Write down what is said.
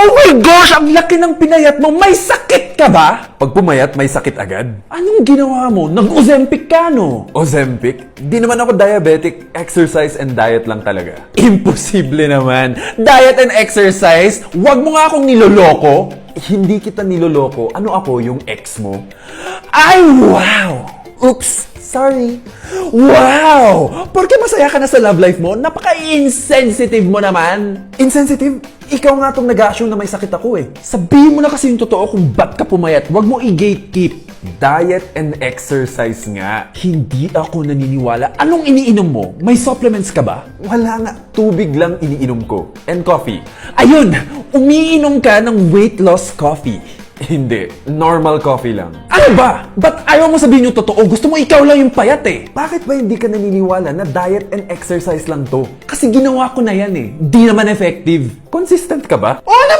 Oh my gosh! Ang laki ng pinayat mo! May sakit ka ba? Pag pumayat, may sakit agad. Anong ginawa mo? Nag-Ozempic ka, no? Ozempic? Di naman ako diabetic. Exercise and diet lang talaga. Imposible naman. Diet and exercise? Huwag mo nga akong niloloko. Hindi kita niloloko. Ano ako, yung ex mo? Ay, wow! Oops! Sorry. Wow! Porke masaya ka na sa love life mo, napaka-insensitive mo naman. Insensitive? Ikaw nga tong nag-a-assume na may sakit ako eh. Sabihin mo na kasi yung totoo kung ba't ka pumayat. Huwag mo i-gatekeep. Diet and exercise nga. Hindi ako naniniwala. Anong iniinom mo? May supplements ka ba? Wala nga. Tubig lang iniinom ko. And coffee. Ayun! Umiinom ka ng weight loss coffee. Hindi. Normal coffee lang. Ano ba? Ba't ayaw mo sabihin yung totoo? Gusto mo ikaw lang yung payat eh. Bakit ba hindi ka naniniwala na diet and exercise lang to? Kasi ginawa ko na yan eh. Di naman effective. Consistent ka ba? Oo naman!